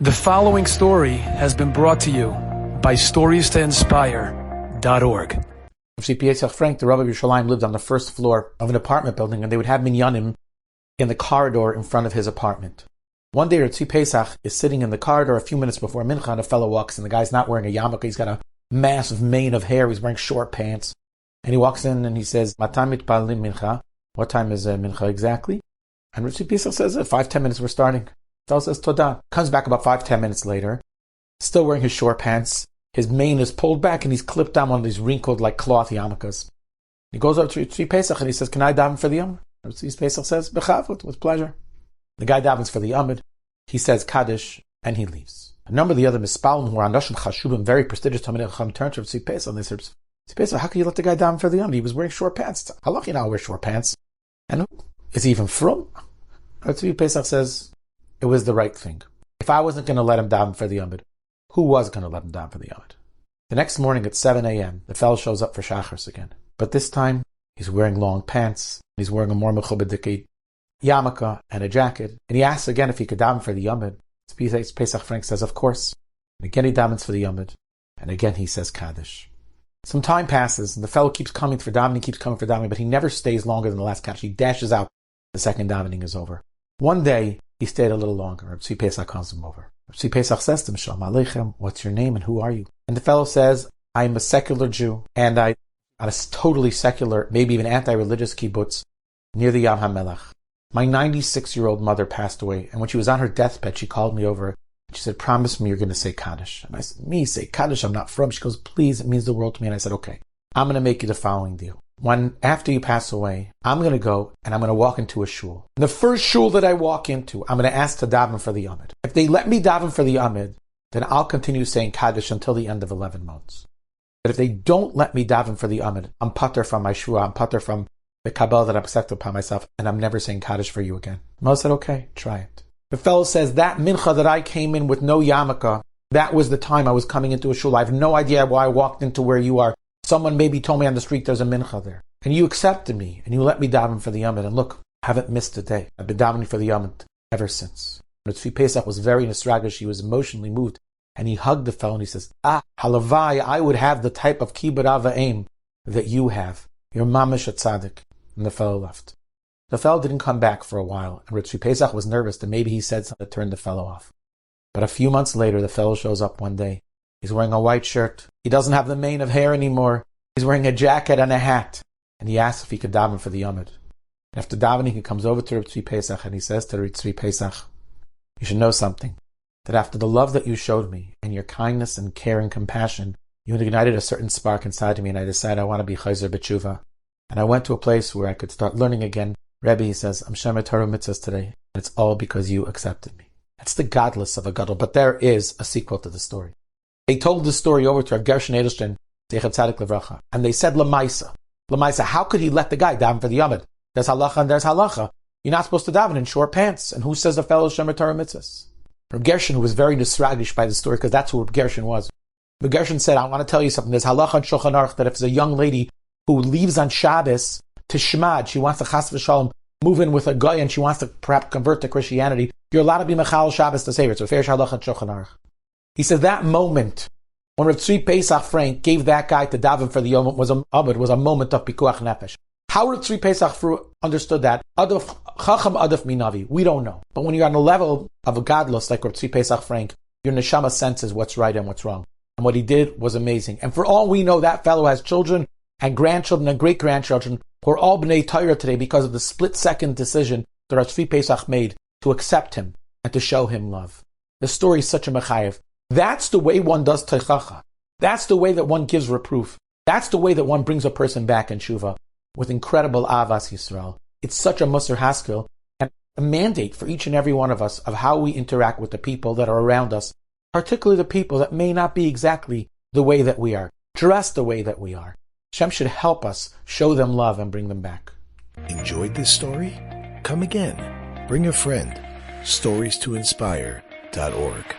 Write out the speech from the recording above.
The following story has been brought to you by StoriesToInspire.org. Frank, the Rabbi of Yerushalayim, lived on the first floor of an apartment building, and they would have minyanim in the corridor in front of his apartment. One day, Tzvi Pesach is sitting in the corridor a few minutes before Mincha, and a fellow walks in. The guy's not wearing a yarmulke. He's got a massive mane of hair. He's wearing short pants. And he walks in and he says, Matam mitpalim mincha. What time is Mincha exactly? And Tzvi Pesach says, 5-10 minutes, we're starting. Fellow says, Todah. Comes back about 5-10 minutes later, still wearing his short pants. His mane is pulled back and he's clipped down one of these wrinkled like cloth yarmulkes. He goes up to Tzvi Pesach and he says, can I daven for the Yom? And Tzvi Pesach says, B'chavut, with pleasure. The guy davens for the Yom. He says Kaddish and he leaves. A number of the other mispalim who are Anashim Chashubim, very prestigious Talmidei Chacham, turn to Tzvi Pesach and they said, Tzvi Pesach, how can you let the guy daven for the Yom? He was wearing short pants. Halach, now wear short pants. And is he even from? Tzvi Pesach says, it was the right thing. If I wasn't going to let him daven for the Yom, who was going to let him daven for the Yom? The next morning at 7 a.m., the fellow shows up for Shachris again. But this time, he's wearing long pants. He's wearing a more mechubadik yarmulke and a jacket. And he asks again if he could daven for the Yom. Pesach Frank says, of course. And again he davens for the Yom. And again he says Kaddish. Some time passes, and the fellow keeps coming for davening, but he never stays longer than the last Kaddish. He dashes out. The second davening is over. One day, he stayed a little longer. Tzvi Pesach calls him over. Tzvi Pesach says to him, Shalom Aleichem, what's your name and who are you? And the fellow says, I'm a secular Jew, and I'm on a totally secular, maybe even anti-religious kibbutz near the Yam HaMelech. My 96-year-old mother passed away, and when she was on her deathbed, she called me over, and she said, promise me you're going to say Kaddish. And I said, me say Kaddish, I'm not from. She goes, please, it means the world to me. And I said, okay, I'm going to make you the following deal. After you pass away, I'm going to go and I'm going to walk into a shul. And the first shul that I walk into, I'm going to ask to daven for the Yomid. If they let me daven for the Yomid, then I'll continue saying Kaddish until the end of 11 months. But if they don't let me daven for the Yomid, I'm pater from my shua, I'm pater from the Kabbalah that I've accepted upon myself, and I'm never saying Kaddish for you again. Moshe said, okay, try it. The fellow says, that mincha that I came in with no yarmulke, that was the time I was coming into a shul. I have no idea why I walked into where you are. Someone maybe told me on the street there's a mincha there. And you accepted me, and you let me daven for the Yom. And look, I haven't missed a day. I've been davening for the Yom ever since. And Tzvi Pesach was very nostalgic. He was emotionally moved. And he hugged the fellow and he says, halavai, I would have the type of kibbud ava'im that you have. You're mamish a tzaddik. And the fellow left. The fellow didn't come back for a while. And Tzvi Pesach was nervous that maybe he said something that turned the fellow off. But a few months later, the fellow shows up one day. He's wearing a white shirt. He doesn't have the mane of hair anymore. He's wearing a jacket and a hat. And he asks if he could daven for the Yomid. After davening, he comes over to Tzvi Pesach and he says to Tzvi Pesach, you should know something, that after the love that you showed me and your kindness and care and compassion, you had ignited a certain spark inside of me, and I decided I want to be chayzer b'tshuva. And I went to a place where I could start learning again. Rabbi, he says, I'm shemer Torah mitzvahs today, and it's all because you accepted me. That's the godless of a gadol, but there is a sequel to the story. They told the story over to Rav Gershon Edelstein, Zeichat Tzadik Levracha, and they said Lamaisa, how could he let the guy daven for the Yomid? There's halacha and there's halacha. You're not supposed to daven in short pants. And who says a fellow shemer Torah mitzvahs? Reb Gershon, who was very nostalgic by the story, because that's who Reb Gershon was. Reb Gershon said, I want to tell you something. There's halacha and Shulchan Aruch that if it's a young lady who leaves on Shabbos to Shemad, she wants to chas v'shalom move in with a guy and she wants to perhaps convert to Christianity, you're allowed to be mechal Shabbos to save her. It's a fair halacha and Shulchan Aruch. He said that moment when Rav Tzvi Pesach Frank gave that guy to daven for the Yom was a moment of pikuach nefesh. How Rav Tzvi Pesach understood that? Chacham adaf minavi. We don't know. But when you're on a level of a godless like Rav Tzvi Pesach Frank, your neshama senses what's right and what's wrong. And what he did was amazing. And for all we know, that fellow has children and grandchildren and great-grandchildren who are all b'nei Torah today because of the split-second decision that Rav Tzvi Pesach made to accept him and to show him love. The story is such a mechayev. That's the way one does teichacha. That's the way that one gives reproof. That's the way that one brings a person back in tshuva with incredible avas Yisrael. It's such a musar haskell and a mandate for each and every one of us of how we interact with the people that are around us, particularly the people that may not be exactly the way that we are, dressed the way that we are. Hashem should help us show them love and bring them back. Enjoyed this story? Come again. Bring a friend. StoriesToInspire.org